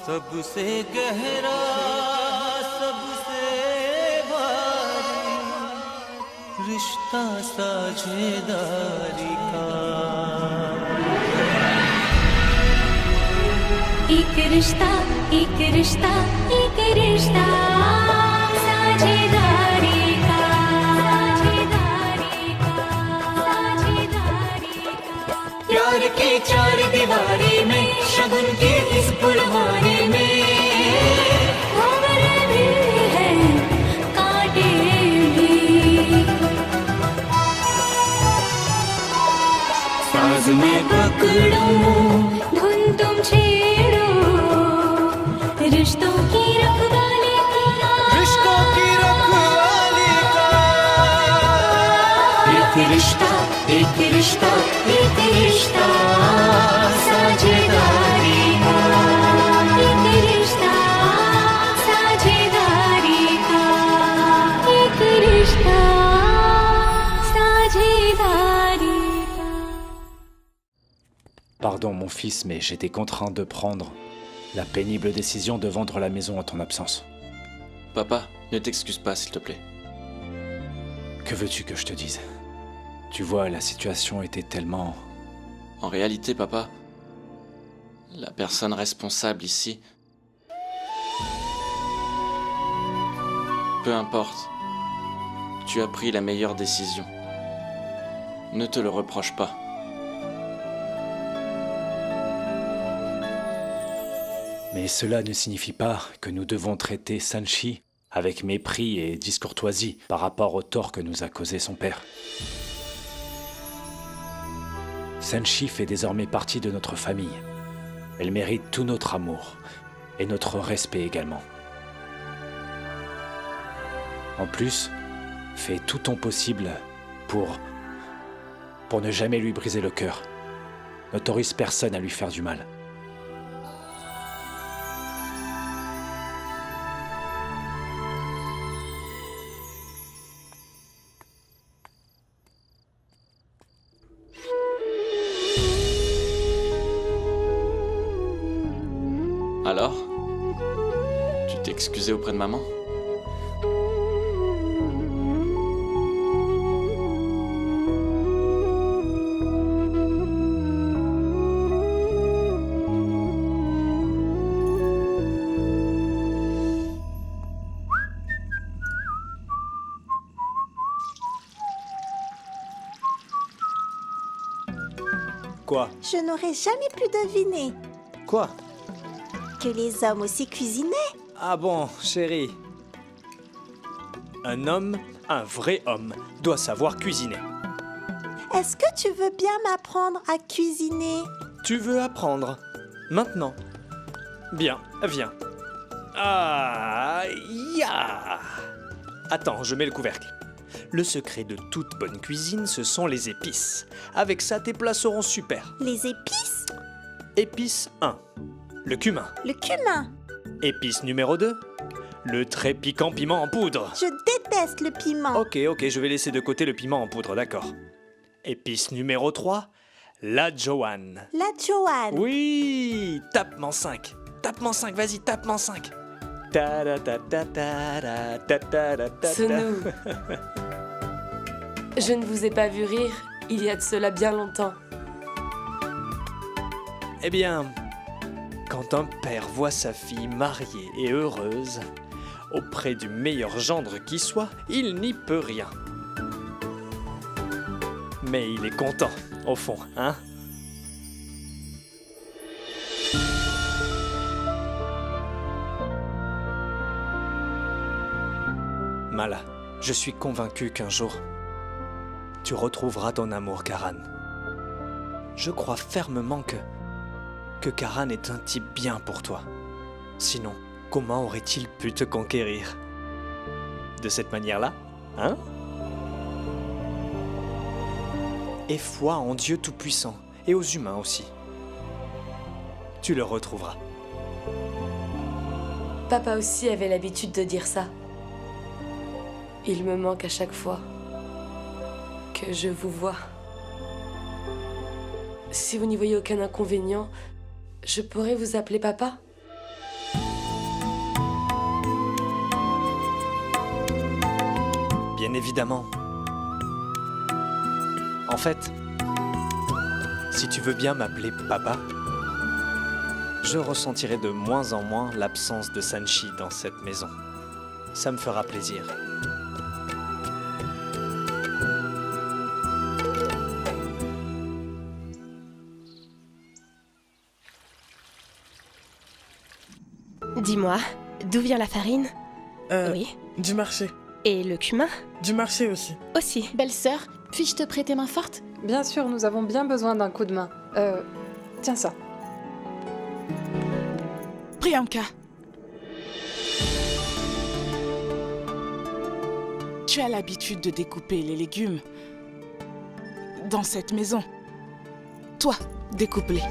सबसे गहरा सबसे भारी रिश्ता साझेदारी का एक रिश्ता एक रिश्ता एक रिश्ता साझेदारी का साझेदारी का साझेदारी का प्यार की चार दीवारी में शगुन की इस फुलवारी में खबर भी है कांटे भी साज में पकड़ो धुन तुम छेड़ो रिश्तों की रखवाली का रिश्तों की रखवाली का एक रिश्ता एक रिश्ता एक रिश्ता साझेदारी का एक रिश्ता साझेदारी का एक रिश्ता साझेदारी का Pardon mon fils, mais j'étais contraint de prendre la pénible décision de vendre la maison en ton absence. Papa, ne t'excuse pas, s'il te plaît. Que veux-tu que je te dise? Tu vois, la situation était tellement... En réalité, papa, la personne responsable ici... Peu importe, tu as pris la meilleure décision. Ne te le reproche pas. Mais cela ne signifie pas que nous devons traiter Sanchi avec mépris et discourtoisie par rapport au tort que nous a causé son père. Sanchi fait désormais partie de notre famille. Elle mérite tout notre amour et notre respect également. En plus, fais tout ton possible pour ne jamais lui briser le cœur. N'autorise personne à lui faire du mal. Alors, tu t'es excusé auprès de maman? Quoi? Je n'aurais jamais pu deviner Quoi? que les hommes aussi cuisinaient. Ah bon, chérie. Un homme, un vrai homme, doit savoir cuisiner. Est-ce que tu veux bien m'apprendre à cuisiner? Tu veux apprendre? Maintenant. Bien, viens. Ah, ya. Attends, je mets le couvercle. Le secret de toute bonne cuisine, ce sont les épices. Avec ça, tes plats seront super. Les épices? Épice 1. Le cumin. Le cumin? Épice numéro 2. Le très piquant piment en poudre. Je déteste le piment. Ok, je vais laisser de côté le piment en poudre, d'accord. Épice numéro 3. La Joanne. La Joanne. Oui, tape-m'en 5. Tape-m'en 5, vas-y, tape-m'en 5. Sonou, je ne vous ai pas vu rire il y a de cela bien longtemps. Eh bien, quand un père voit sa fille mariée et heureuse, auprès du meilleur gendre qui soit, il n'y peut rien. Mais il est content, au fond, hein? Mala, je suis convaincu qu'un jour, tu retrouveras ton amour, Karan. Je crois fermement que Karan est un type bien pour toi. Sinon, comment aurait-il pu te conquérir? De cette manière-là, hein? Et foi en Dieu Tout-Puissant, et aux humains aussi. Tu le retrouveras. Papa aussi avait l'habitude de dire ça. Il me manque à chaque fois que je vous vois. Si vous n'y voyez aucun inconvénient, je pourrais vous appeler papa? Bien évidemment. En fait, si tu veux bien m'appeler papa, je ressentirai de moins en moins l'absence de Sanchi dans cette maison. Ça me fera plaisir. Dis-moi, d'où vient la farine? Oui. Du marché. Et le cumin? Du marché aussi. Aussi. Belle-sœur, puis-je te prêter main forte? Bien sûr, nous avons bien besoin d'un coup de main. Tiens ça. Priyanka. Tu as l'habitude de découper les légumes dans cette maison. Toi, découpe-les.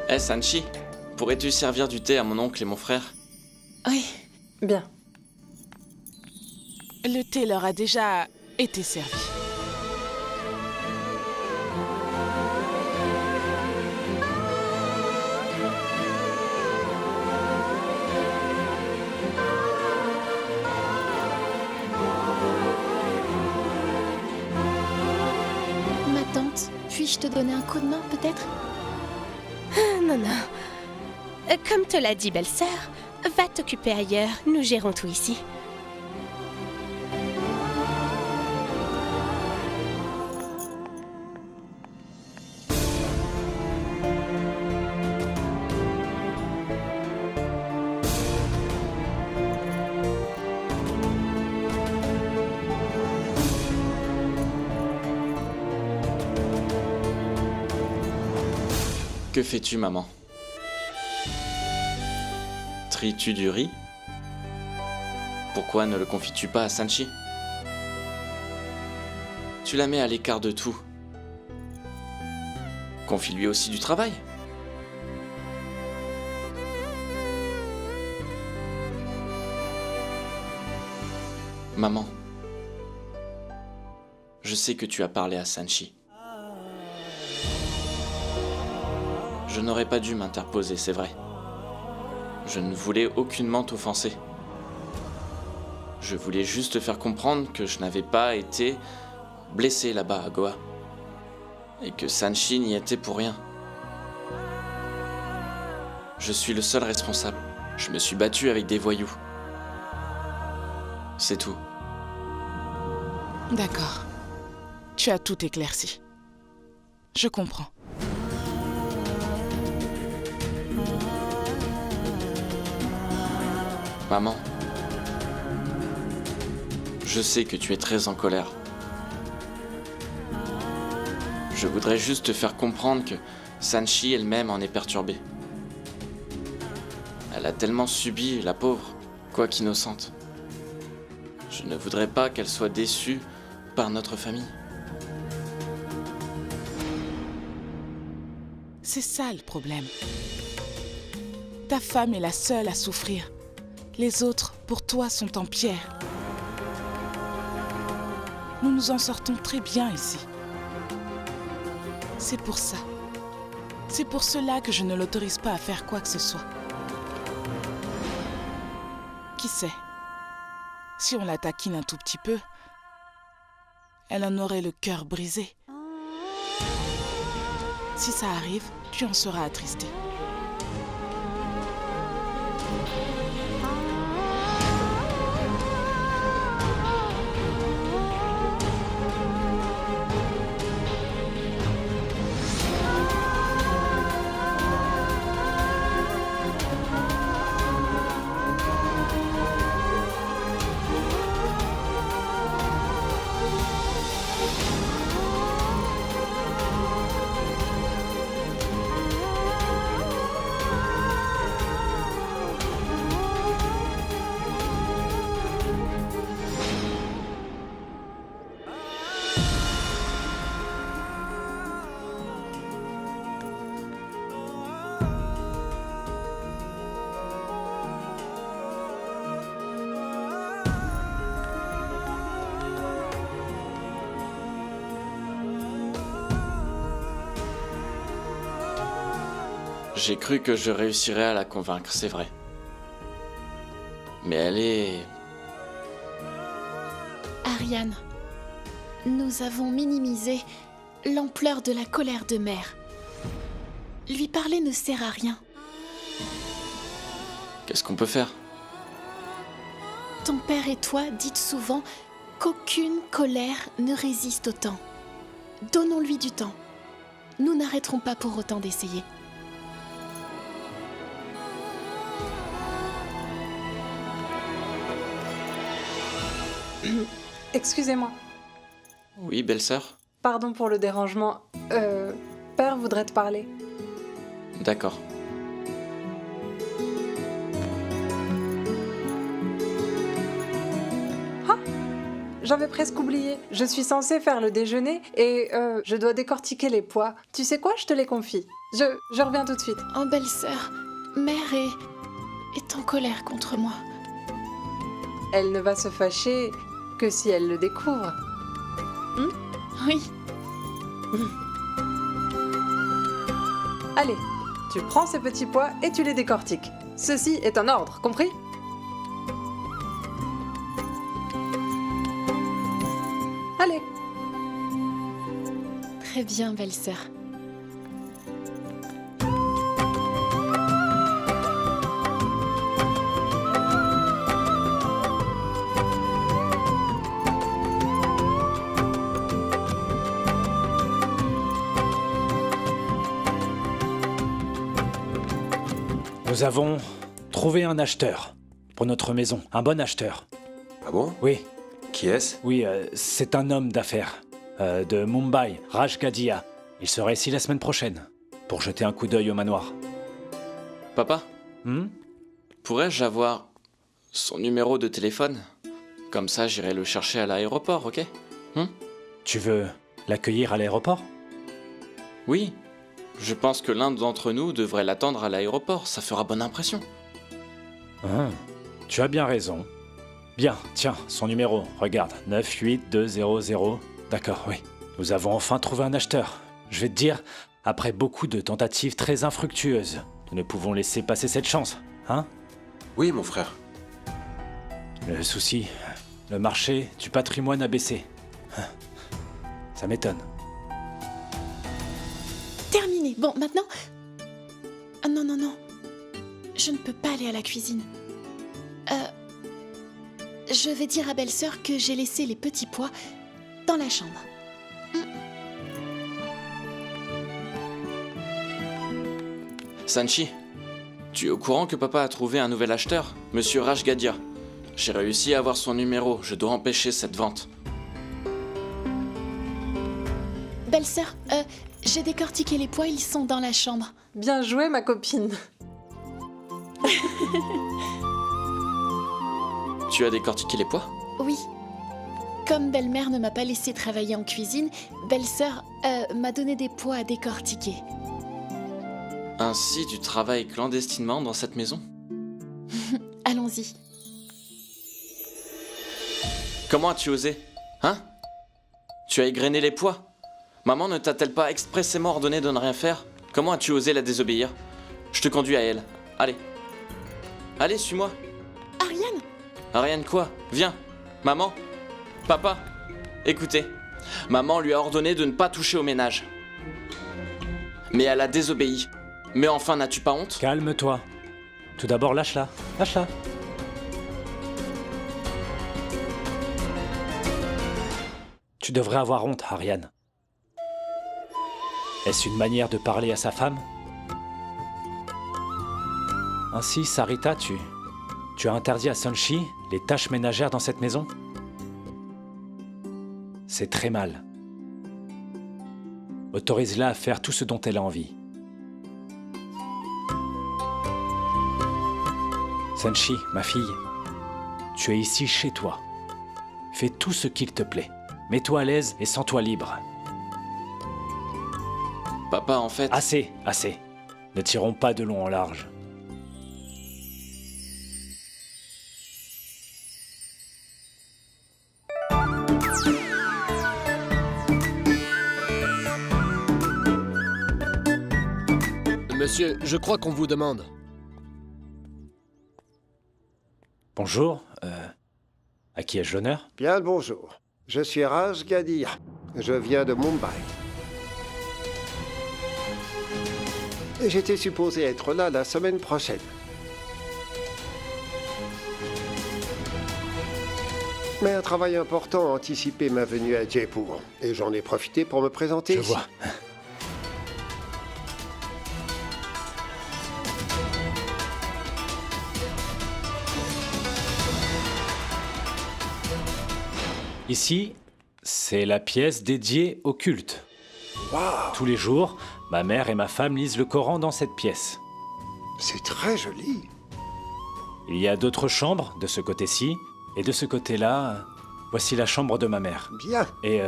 Hé Sanchi, pourrais-tu servir du thé à mon oncle et mon frère? Oui, bien. Le thé leur a déjà été servi. Ma tante, puis-je te donner un coup de main peut-être? Non, non. Comme te l'a dit, belle-sœur, va t'occuper ailleurs, nous gérons tout ici. Que fais-tu, maman? Tries-tu du riz? Pourquoi ne le confies-tu pas à Sanchi? Tu la mets à l'écart de tout. Confie-lui aussi du travail. Maman, je sais que tu as parlé à Sanchi. Je n'aurais pas dû m'interposer, c'est vrai. Je ne voulais aucunement t'offenser. Je voulais juste te faire comprendre que je n'avais pas été blessé là-bas à Goa. Et que Sanchi n'y était pour rien. Je suis le seul responsable. Je me suis battu avec des voyous. C'est tout. D'accord. Tu as tout éclairci. Je comprends. Maman, je sais que tu es très en colère. Je voudrais juste te faire comprendre que Sanchi elle-même en est perturbée. Elle a tellement subi, la pauvre, quoique innocente. Je ne voudrais pas qu'elle soit déçue par notre famille. C'est ça le problème. Ta femme est la seule à souffrir. Les autres, pour toi, sont en pierre. Nous nous en sortons très bien ici. C'est pour ça. C'est pour cela que je ne l'autorise pas à faire quoi que ce soit. Qui sait? Si on la taquine un tout petit peu, elle en aurait le cœur brisé. Si ça arrive, tu en seras attristé. J'ai cru que je réussirais à la convaincre, c'est vrai. Mais elle est... Ariane, nous avons minimisé l'ampleur de la colère de mère. Lui parler ne sert à rien. Qu'est-ce qu'on peut faire? Ton père et toi dites souvent qu'aucune colère ne résiste au temps. Donnons-lui du temps. Nous n'arrêterons pas pour autant d'essayer. Excusez-moi. Oui, belle-sœur? Pardon pour le dérangement. Père voudrait te parler. D'accord. J'avais presque oublié. Je suis censée faire le déjeuner et je dois décortiquer les pois. Tu sais quoi? Je te les confie. Je reviens tout de suite. Oh, belle-sœur, mère est en colère contre moi. Elle ne va se fâcher que si elle le découvre. Oui. Allez, tu prends ces petits pois et tu les décortiques. Ceci est un ordre, compris? Allez. Très bien, belle-sœur. Nous avons trouvé un acheteur pour notre maison, un bon acheteur. Ah bon? Oui, Qui est-ce? oui, c'est un homme d'affaires de Mumbai, Raj Gadia. Il sera ici la semaine prochaine pour jeter un coup d'œil au manoir. Papa, Hmm? pourrais-je avoir son numéro de téléphone? Comme ça, j'irai le chercher à l'aéroport, ok? Tu veux l'accueillir à l'aéroport? Oui. Je pense que l'un d'entre nous devrait l'attendre à l'aéroport, ça fera bonne impression. Ah, tu as bien raison. Bien, tiens, son numéro, regarde, 98200. D'accord, oui. Nous avons enfin trouvé un acheteur. Je vais te dire, après beaucoup de tentatives très infructueuses, nous ne pouvons laisser passer cette chance, hein? Oui, mon frère. Le souci, le marché du patrimoine a baissé. Ça m'étonne. Terminé. Bon, maintenant... Ah non, non, non. Je ne peux pas aller à la cuisine. Je vais dire à belle-sœur que j'ai laissé les petits pois dans la chambre. Sanchi, tu es au courant que papa a trouvé un nouvel acheteur, Monsieur Raj Gadia? J'ai réussi à avoir son numéro, je dois empêcher cette vente. Belle-sœur, j'ai décortiqué les pois, ils sont dans la chambre. Bien joué, ma copine. Tu as décortiqué les pois? Oui. Comme belle-mère ne m'a pas laissé travailler en cuisine, belle-sœur m'a donné des pois à décortiquer. Ainsi, tu travailles clandestinement dans cette maison? Allons-y. Comment as-tu osé? Hein? Tu as égrené les pois? Maman ne t'a-t-elle pas expressément ordonné de ne rien faire? Comment as-tu osé la désobéir? Je te conduis à elle. Allez. Allez, suis-moi. Ariane! Ariane quoi? Viens. Maman? Papa? Écoutez. Maman lui a ordonné de ne pas toucher au ménage. Mais elle a désobéi. Mais enfin, n'as-tu pas honte? Calme-toi. Tout d'abord, lâche-la. Lâche-la. Tu devrais avoir honte, Ariane. Est-ce une manière de parler à sa femme? Ainsi, Sarita, tu as interdit à Sanchi les tâches ménagères dans cette maison? C'est très mal. Autorise-la à faire tout ce dont elle a envie. Sanchi, ma fille, tu es ici chez toi. Fais tout ce qu'il te plaît. Mets-toi à l'aise et sens-toi libre. Papa, en fait... Assez, assez. Ne tirons pas de long en large. Monsieur, je crois qu'on vous demande. Bonjour, à qui ai-je l'honneur? Bien le bonjour. Je suis Raj Gadia. Je viens de Mumbai. Et j'étais supposé être là la semaine prochaine. Mais un travail important a anticipé ma venue à Jaipur. Et j'en ai profité pour me présenter Je ici. vois. Ici, c'est la pièce dédiée au culte. Waouh! Tous les jours, ma mère et ma femme lisent le Coran dans cette pièce. C'est très joli. Il y a d'autres chambres de ce côté-ci, et de ce côté-là, voici la chambre de ma mère. Bien. Et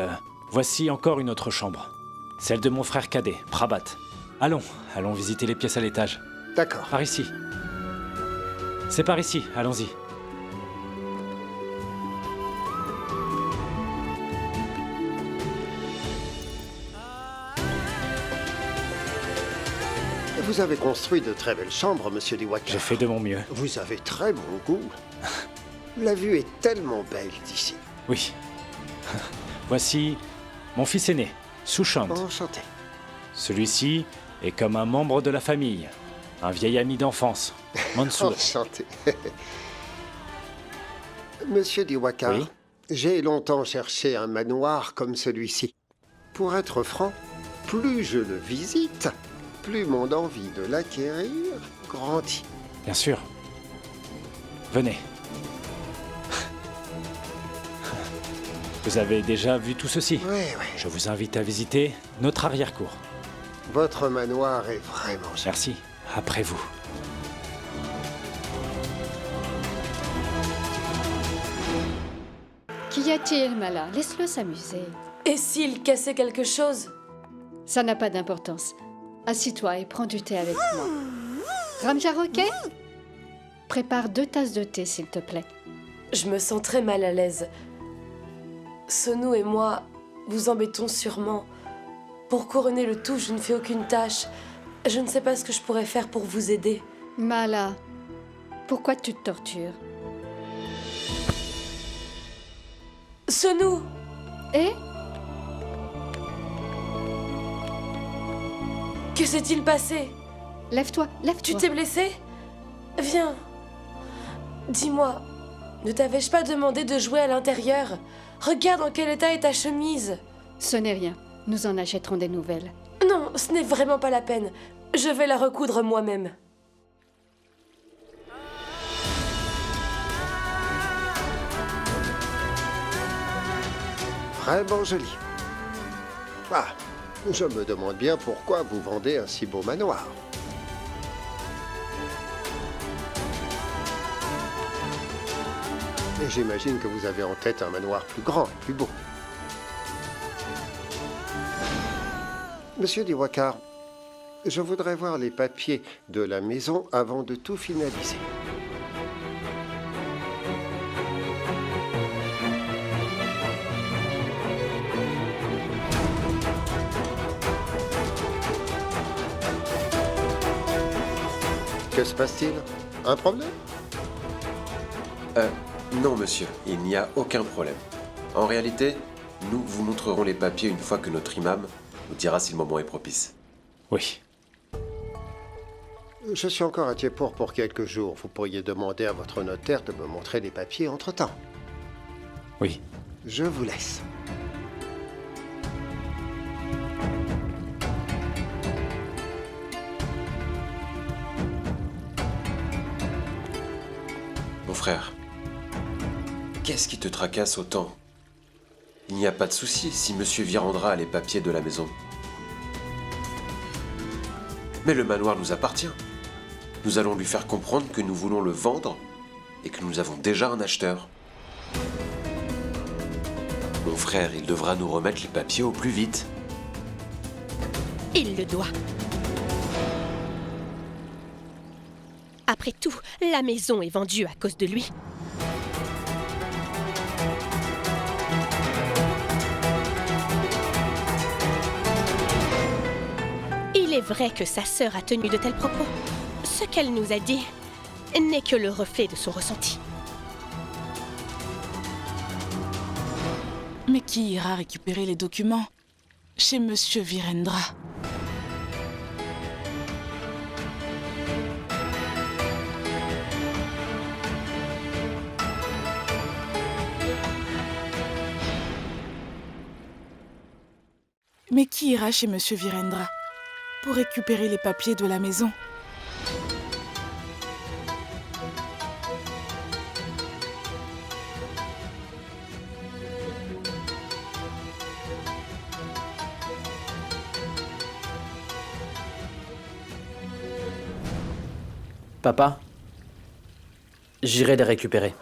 voici encore une autre chambre. Celle de mon frère cadet, Prabhat. Allons visiter les pièces à l'étage. D'accord. Par ici. C'est par ici, allons-y. Vous avez construit de très belles chambres, monsieur Diwakar. J'ai fait de mon mieux. Vous avez très bon goût. La vue est tellement belle d'ici. Oui. Voici mon fils aîné, Sushant. Enchanté. Celui-ci est comme un membre de la famille, un vieil ami d'enfance, Mansour. Enchanté. Monsieur Diwakar, Oui? j'ai longtemps cherché un manoir comme celui-ci. Pour être franc, plus je le visite, plus mon envie de l'acquérir grandit. Bien sûr. Venez. Vous avez déjà vu tout ceci? Oui. Je vous invite à visiter notre arrière-cour. Votre manoir est vraiment joli. Merci. Après vous. Qu'y a-t-il, Mala? Laisse-le s'amuser. Et s'il cassait quelque chose? Ça n'a pas d'importance. Assis-toi et prends du thé avec moi. Ramjar, ok? Prépare 2 tasses de thé, s'il te plaît. Je me sens très mal à l'aise. Sonu et moi vous embêtons sûrement. Pour couronner le tout, je ne fais aucune tâche. Je ne sais pas ce que je pourrais faire pour vous aider. Mala, pourquoi tu te tortures? Sonu! Et? Que s'est-il passé? Lève-toi, lève-toi. Tu t'es blessé? Viens. Dis-moi, ne t'avais-je pas demandé de jouer à l'intérieur? Regarde en quel état est ta chemise. Ce n'est rien. Nous en achèterons des nouvelles. Non, ce n'est vraiment pas la peine. Je vais la recoudre moi-même. Vraiment joli. Ah, je me demande bien pourquoi vous vendez un si beau manoir. Et j'imagine que vous avez en tête un manoir plus grand et plus beau. Monsieur Diwakar, je voudrais voir les papiers de la maison avant de tout finaliser. Que se passe-t-il? Un problème? Non, monsieur, il n'y a aucun problème. En réalité, nous vous montrerons les papiers une fois que notre imam nous dira si le moment est propice. Oui. Je suis encore à Jaipur pour quelques jours. Vous pourriez demander à votre notaire de me montrer les papiers entre-temps. Oui. Je vous laisse. Mon frère, qu'est-ce qui te tracasse autant? Il n'y a pas de souci si monsieur Virandra a les papiers de la maison. Mais le manoir nous appartient. Nous allons lui faire comprendre que nous voulons le vendre et que nous avons déjà un acheteur. Mon frère, il devra nous remettre les papiers au plus vite. Il le doit. Après tout, la maison est vendue à cause de lui. Il est vrai que sa sœur a tenu de tels propos. Ce qu'elle nous a dit n'est que le reflet de son ressenti. Mais qui ira récupérer les documents chez Monsieur Virendra? Mais qui ira chez Monsieur Virendra pour récupérer les papiers de la maison? Papa, j'irai les récupérer.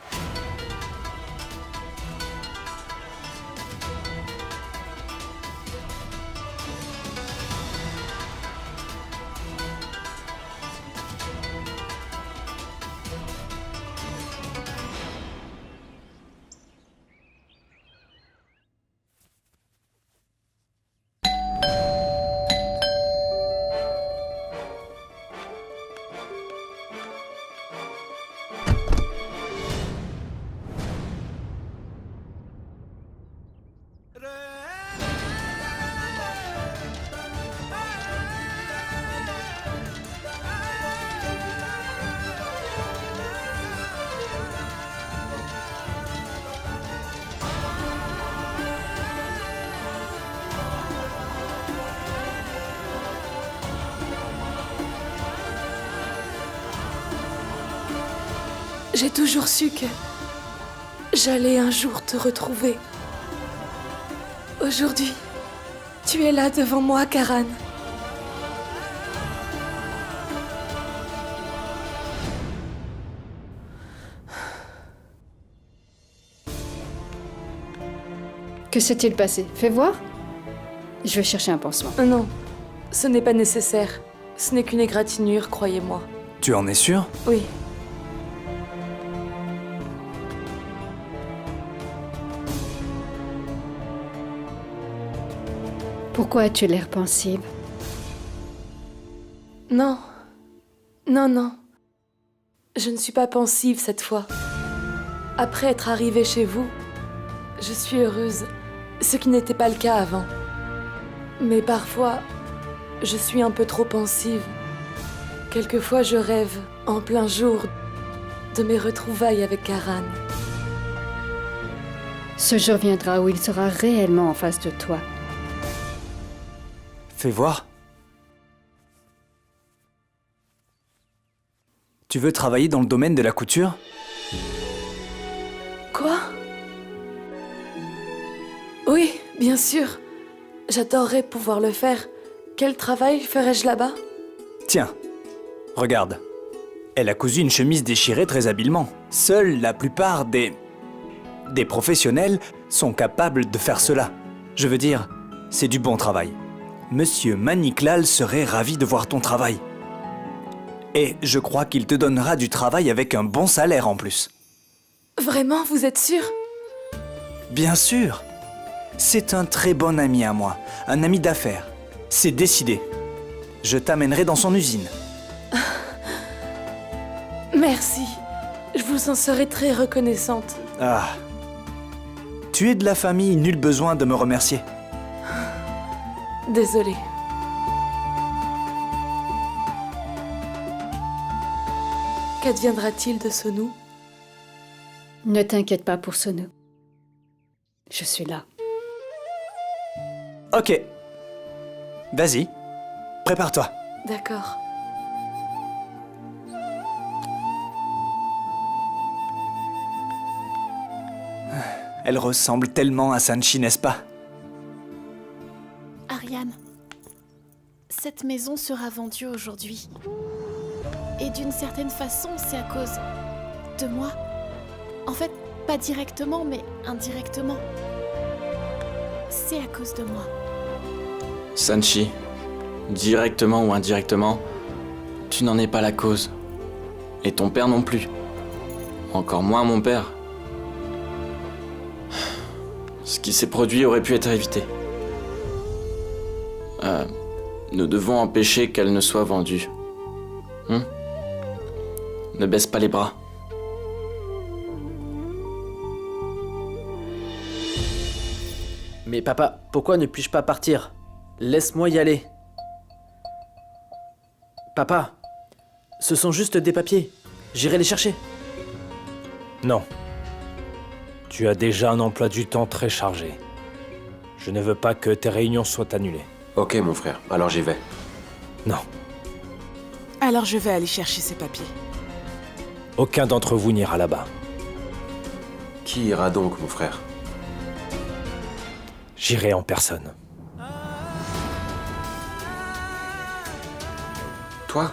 J'ai toujours su que j'allais un jour te retrouver. Aujourd'hui, tu es là devant moi, Karan. Que s'est-il passé? Fais voir. Je vais chercher un pansement. Non, ce n'est pas nécessaire. Ce n'est qu'une égratignure, croyez-moi. Tu en es sûr? Oui. Pourquoi as-tu l'air pensive? Non. Non, non. Je ne suis pas pensive cette fois. Après être arrivée chez vous, je suis heureuse, ce qui n'était pas le cas avant. Mais parfois, je suis un peu trop pensive. Quelquefois, je rêve, en plein jour, de mes retrouvailles avec Karan. Ce jour viendra où il sera réellement en face de toi. Fais voir. Tu veux travailler dans le domaine de la couture? Quoi? Oui, bien sûr. J'adorerais pouvoir le faire. Quel travail ferais-je là-bas? Tiens, regarde. Elle a cousu une chemise déchirée très habilement. Seule la plupart des professionnels sont capables de faire cela. Je veux dire, c'est du bon travail. Monsieur Maniklal serait ravi de voir ton travail. Et je crois qu'il te donnera du travail avec un bon salaire en plus. Vraiment, vous êtes sûr? Bien sûr. C'est un très bon ami à moi, un ami d'affaires. C'est décidé. Je t'amènerai dans son usine. Merci. Je vous en serai très reconnaissante. Ah. Tu es de la famille, nul besoin de me remercier. Désolée. Qu'adviendra-t-il de Sonu? Ne t'inquiète pas pour Sonu. Je suis là. Ok. Vas-y. Prépare-toi. D'accord. Elle ressemble tellement à Sanchi, n'est-ce pas? Ariane, cette maison sera vendue aujourd'hui. Et d'une certaine façon, c'est à cause de moi. En fait, pas directement, mais indirectement. C'est à cause de moi. Sanchi, directement ou indirectement, tu n'en es pas la cause. Et ton père non plus. Encore moins mon père. Ce qui s'est produit aurait pu être évité. Nous devons empêcher qu'elle ne soit vendue. Ne baisse pas les bras. Mais papa, pourquoi ne puis-je pas partir? Laisse-moi y aller. Papa, ce sont juste des papiers. J'irai les chercher. Non. Tu as déjà un emploi du temps très chargé. Je ne veux pas que tes réunions soient annulées. Ok, mon frère, alors j'y vais. Non. Alors je vais aller chercher ces papiers. Aucun d'entre vous n'ira là-bas. Qui ira donc, mon frère? J'irai en personne. Toi?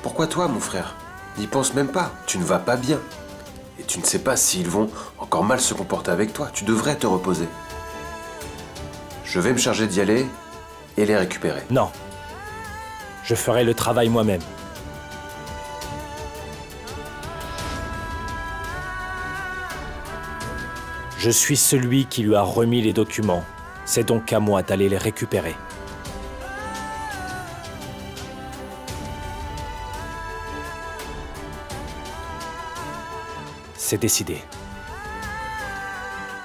Pourquoi toi, mon frère? N'y pense même pas, tu ne vas pas bien. Et tu ne sais pas s'ils vont encore mal se comporter avec toi. Tu devrais te reposer. Je vais me charger d'y aller et les récupérer. Non. Je ferai le travail moi-même. Je suis celui qui lui a remis les documents. C'est donc à moi d'aller les récupérer. C'est décidé.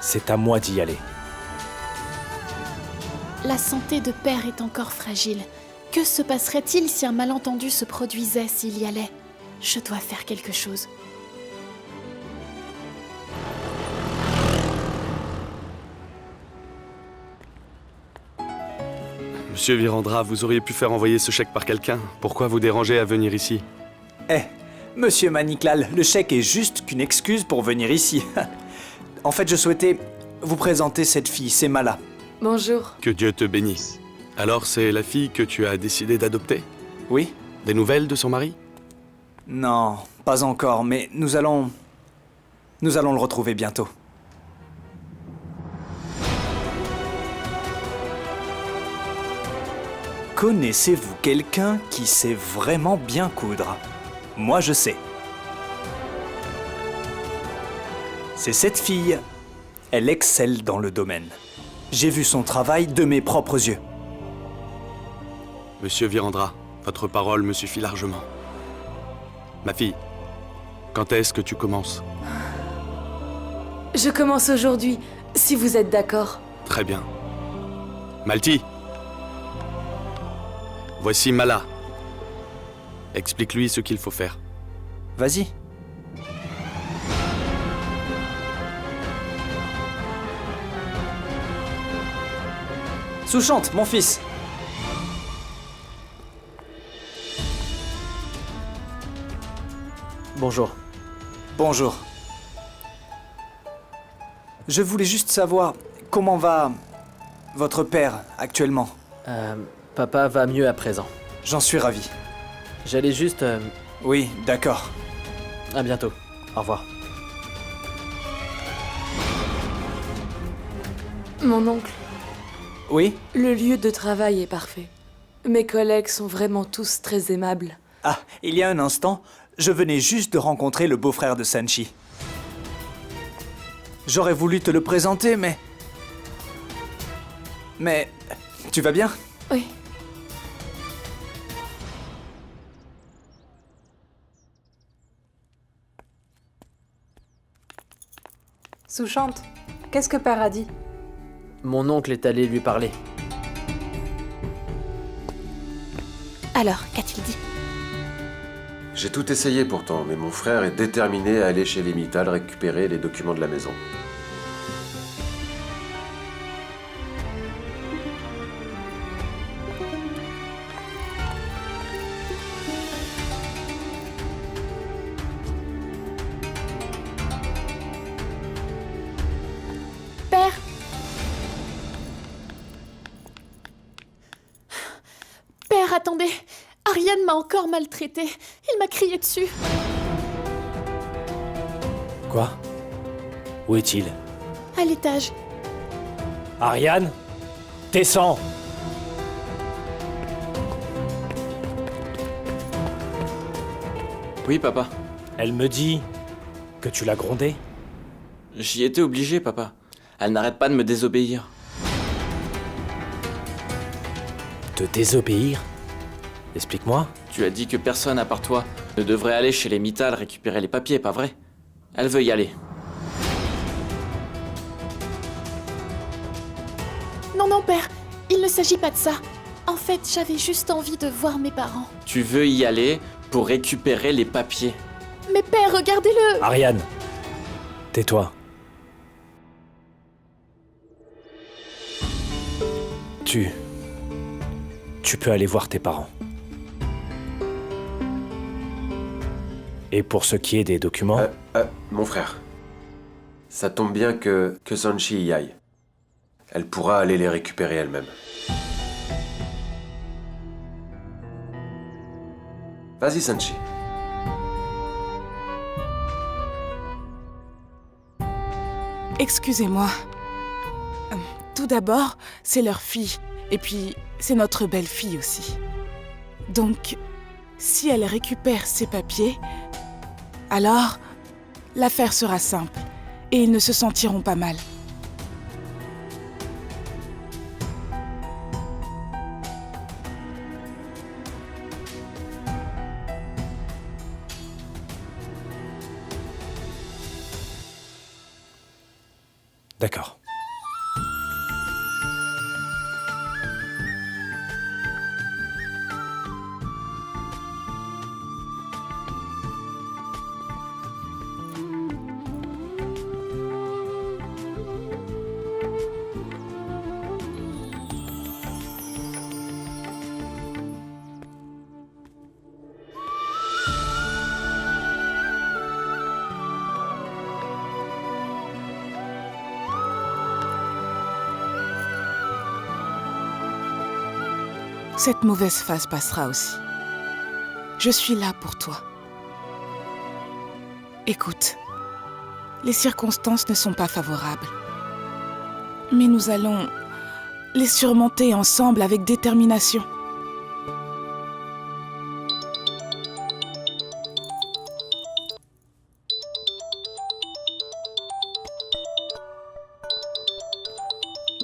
C'est à moi d'y aller. La santé de père est encore fragile. Que se passerait-il si un malentendu se produisait s'il y allait? Je dois faire quelque chose. Monsieur Vyrandra, vous auriez pu faire envoyer ce chèque par quelqu'un. Pourquoi vous déranger à venir ici? Monsieur Maniklal, le chèque est juste qu'une excuse pour venir ici. En fait, je souhaitais vous présenter cette fille, c'est Mala. Bonjour. Que Dieu te bénisse. Alors c'est la fille que tu as décidé d'adopter? Oui. Des nouvelles de son mari? Non, pas encore, mais nous allons le retrouver bientôt. Connaissez-vous quelqu'un qui sait vraiment bien coudre? Moi, je sais. C'est cette fille. Elle excelle dans le domaine. J'ai vu son travail de mes propres yeux. Monsieur Vyrandra, votre parole me suffit largement. Ma fille, quand est-ce que tu commences? Je commence aujourd'hui, si vous êtes d'accord. Très bien. Malti, voici Mala. Explique-lui ce qu'il faut faire. Vas-y. Souchante, mon fils. Bonjour. Bonjour. Je voulais juste savoir comment va votre père actuellement. Papa va mieux à présent. J'en suis ravi. J'allais juste... Oui, d'accord. À bientôt. Au revoir. Mon oncle. Oui? Le lieu de travail est parfait. Mes collègues sont vraiment tous très aimables. Ah, il y a un instant, je venais juste de rencontrer le beau-frère de Sanchi. J'aurais voulu te le présenter, mais... Mais... Tu vas bien? Oui. Souchante, qu'est-ce que père a dit? Mon oncle est allé lui parler. Alors, qu'a-t-il dit? J'ai tout essayé pourtant, mais mon frère est déterminé à aller chez les Mittal récupérer les documents de la maison. Père! Père, attendez! Ariane m'a encore maltraité. Il m'a crié dessus. Quoi? Où est-il? À l'étage. Ariane? Descends! Oui, papa. Elle me dit que tu l'as grondée? J'y étais obligé, papa. Elle n'arrête pas de me désobéir. Te désobéir? Explique-moi. Tu as dit que personne à part toi ne devrait aller chez les Mittal récupérer les papiers, pas vrai? Elle veut y aller. Non, non, père, il ne s'agit pas de ça. En fait, j'avais juste envie de voir mes parents. Tu veux y aller pour récupérer les papiers. Mais père, regardez-le! Ariane, tais-toi. Tu peux aller voir tes parents. Et pour ce qui est des documents... Mon frère, ça tombe bien que Sanchi y aille. Elle pourra aller les récupérer elle-même. Vas-y, Sanchi. Excusez-moi. Tout d'abord, c'est leur fille. Et puis, c'est notre belle-fille aussi. Donc, si elle récupère ses papiers, alors, l'affaire sera simple. Et ils ne se sentiront pas mal. D'accord. Cette mauvaise phase passera aussi. Je suis là pour toi. Écoute, les circonstances ne sont pas favorables. Mais nous allons les surmonter ensemble avec détermination.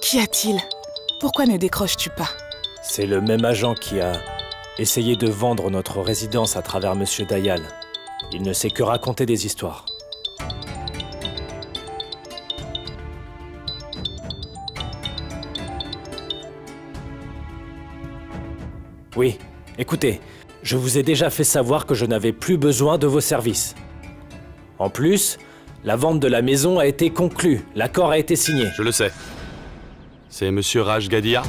Qu'y a-t-il? Pourquoi ne décroches-tu pas? C'est le même agent qui a essayé de vendre notre résidence à travers Monsieur Dayal. Il ne sait que raconter des histoires. Oui, écoutez, je vous ai déjà fait savoir que je n'avais plus besoin de vos services. En plus, la vente de la maison a été conclue, l'accord a été signé. Je le sais. C'est Monsieur Raj Gadia?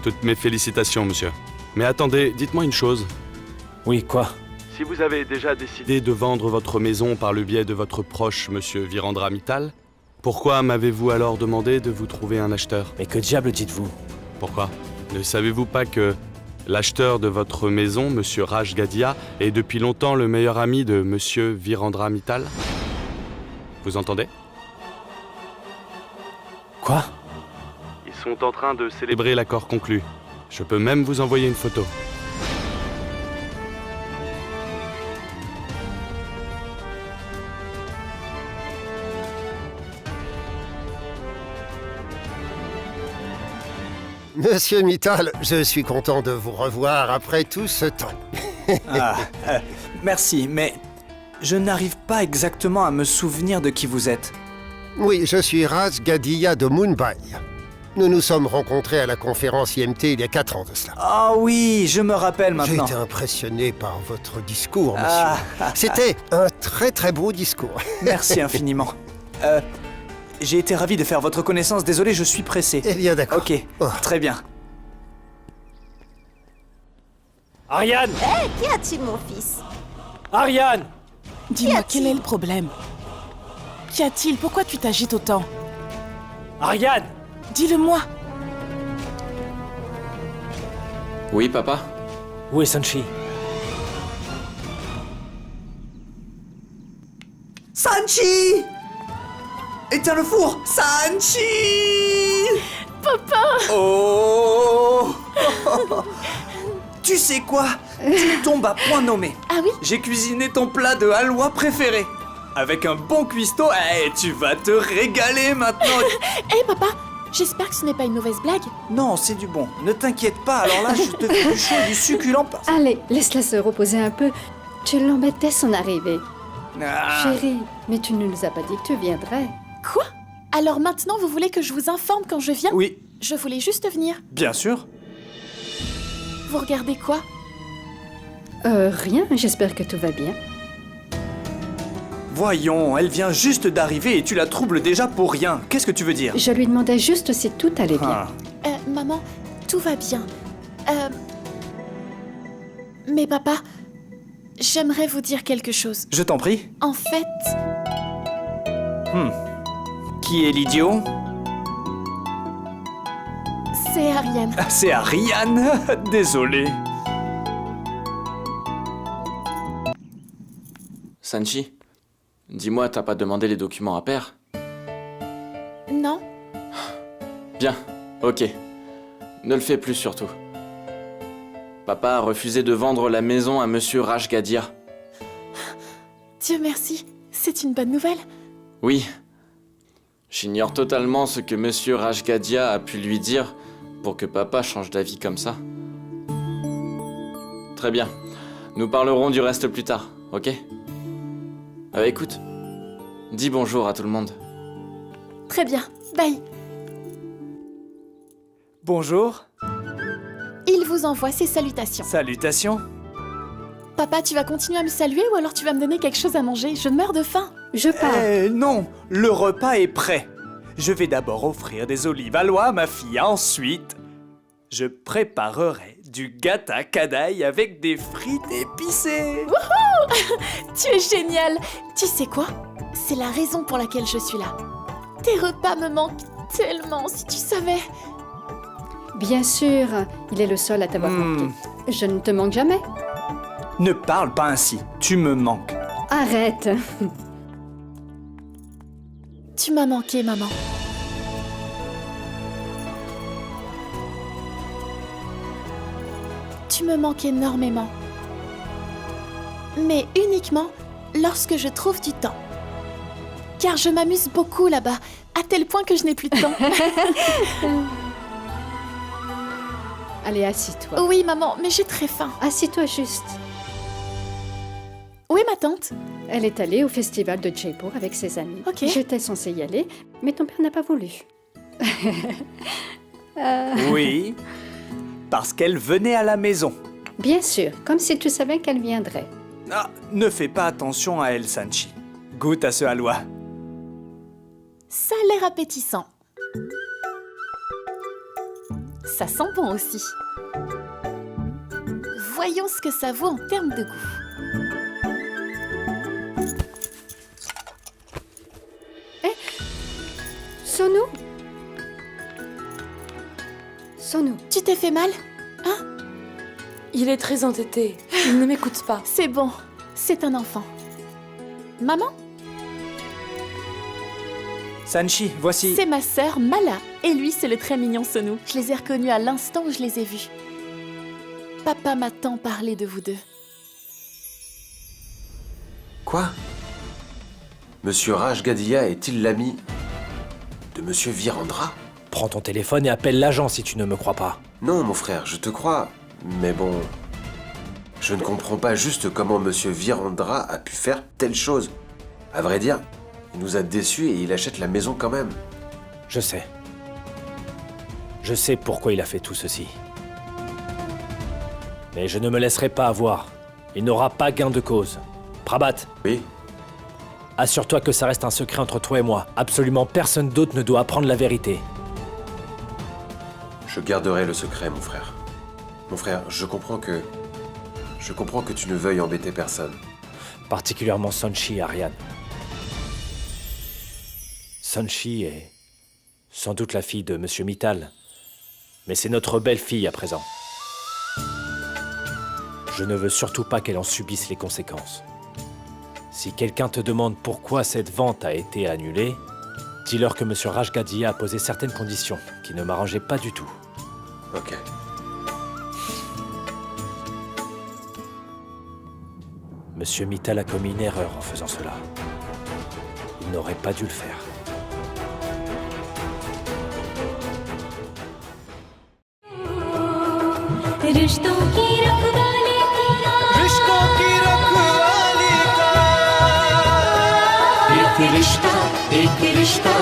Toutes mes félicitations, monsieur. Mais attendez, dites-moi une chose. Oui, quoi? Si vous avez déjà décidé de vendre votre maison par le biais de votre proche, Monsieur Virendra Mittal, pourquoi m'avez-vous alors demandé de vous trouver un acheteur? Mais que diable dites-vous? Pourquoi? Ne savez-vous pas que l'acheteur de votre maison, Monsieur Raj Gadia, est depuis longtemps le meilleur ami de Monsieur Virendra Mittal? Vous entendez? Quoi? Ils sont en train de célébrer l'accord conclu. Je peux même vous envoyer une photo. Monsieur Mittal, je suis content de vous revoir après tout ce temps. Merci, mais je n'arrive pas exactement à me souvenir de qui vous êtes. Oui, je suis Raj Gadia de Mumbai. Nous nous sommes rencontrés à la conférence IMT il y a 4 ans de cela. Ah oui, je me rappelle maintenant. J'ai été impressionné par votre discours, monsieur. C'était un très très beau discours. Merci infiniment. J'ai été ravi de faire votre connaissance. Désolé, je suis pressé. Eh bien, d'accord. Ok, très bien. Ariane! Hé, qu'y a-t-il, mon fils? Ariane! Dis-moi, quel est le problème? Qu'y a-t-il? Pourquoi tu t'agites autant? Ariane! Dis-le-moi! Oui, papa? Où est Sanchi? Sanchi! Éteins le four! Sanchi! Papa! Oh! Tu sais quoi? Tu tombes à point nommé. Ah oui? J'ai cuisiné ton plat de halwa préféré. Avec un bon cuistot, tu vas te régaler maintenant. Hé papa, J'espère que ce n'est pas une mauvaise blague. Non, c'est du bon. Ne t'inquiète pas, alors là, je te fais du chaud et du succulent. Allez, laisse-la se reposer un peu. Tu l'embêtais son arrivée. Ah. Chérie, mais tu ne nous as pas dit que tu viendrais. Quoi? Alors maintenant, vous voulez que je vous informe quand je viens? Oui. Je voulais juste venir. Bien sûr. Vous regardez quoi? Rien, j'espère que tout va bien. Voyons, elle vient juste d'arriver et tu la troubles déjà pour rien. Qu'est-ce que tu veux dire? Je lui demandais juste si tout allait bien. Maman, tout va bien. Mais papa, j'aimerais vous dire quelque chose. Je t'en prie. En fait... Qui est l'idiot? C'est Ariane. Ah, c'est Ariane. Désolé. Sanchi, dis-moi, t'as pas demandé les documents à père? Non. Bien, ok. Ne le fais plus surtout. Papa a refusé de vendre la maison à Monsieur Rajgadia. Dieu merci, c'est une bonne nouvelle. Oui. J'ignore totalement ce que Monsieur Rajgadia a pu lui dire pour que papa change d'avis comme ça. Très bien. Nous parlerons du reste plus tard, ok? Écoute, dis bonjour à tout le monde. Très bien, bye. Bonjour. Il vous envoie ses salutations. Salutations. Papa, tu vas continuer à me saluer ou alors tu vas me donner quelque chose à manger? Je meurs de faim. Je pars. Non, le repas est prêt. Je vais d'abord offrir des olives à Loi, ma fille. Ensuite, je préparerai du gâteau kadaï avec des frites épicées. Wouhou! Tu es génial. Tu sais quoi? C'est la raison pour laquelle je suis là. Tes repas me manquent tellement, si tu savais. Bien sûr, il est le seul à t'avoir compris. Je ne te manque jamais. Ne parle pas ainsi, tu me manques. Arrête. Tu m'as manqué, maman. Tu me manques énormément. Mais uniquement lorsque je trouve du temps. Car je m'amuse beaucoup là-bas, à tel point que je n'ai plus de temps. Allez, assis-toi. Oui, maman, mais j'ai très faim. Assis-toi juste. Où est ma tante? Elle est allée au festival de Jaipur avec ses amis. Ok. J'étais censée y aller, mais ton père n'a pas voulu. Oui, parce qu'elle venait à la maison. Bien sûr, comme si tu savais qu'elle viendrait. Ah, ne fais pas attention à elle, Sanchi. Goûte à ce halwa. Ça a l'air appétissant. Ça sent bon aussi. Voyons ce que ça vaut en termes de goût. Sonu Sonu. Tu t'es fait mal? Hein? Il est très entêté. Il ne m'écoute pas. C'est bon. C'est un enfant. Maman? Sanchi, voici... C'est ma sœur Mala. Et lui, c'est le très mignon Sonu. Je les ai reconnus à l'instant où je les ai vus. Papa m'a tant parlé de vous deux. Quoi? Monsieur Rajgadia est-il l'ami de Monsieur Virendra? Prends ton téléphone et appelle l'agent si tu ne me crois pas. Non, mon frère, je te crois. Mais bon... Je ne comprends pas juste comment Monsieur Virendra a pu faire telle chose. À vrai dire, il nous a déçus et il achète la maison quand même. Je sais. Je sais pourquoi il a fait tout ceci. Mais je ne me laisserai pas avoir. Il n'aura pas gain de cause. Prabhat. Oui? Assure-toi que ça reste un secret entre toi et moi. Absolument personne d'autre ne doit apprendre la vérité. Je garderai le secret, mon frère. Mon frère, je comprends que tu ne veuilles embêter personne. Particulièrement Sanchi et Ariane. Sanchi est sans doute la fille de Monsieur Mittal. Mais c'est notre belle-fille à présent. Je ne veux surtout pas qu'elle en subisse les conséquences. Si quelqu'un te demande pourquoi cette vente a été annulée, dis-leur que Monsieur Rajgadia a posé certaines conditions qui ne m'arrangeaient pas du tout. Ok. Monsieur Mittal a commis une erreur en faisant cela. Il n'aurait pas dû le faire. रिश्तों की रखवाली का रिश्तों की रखवाली का एक रिश्ता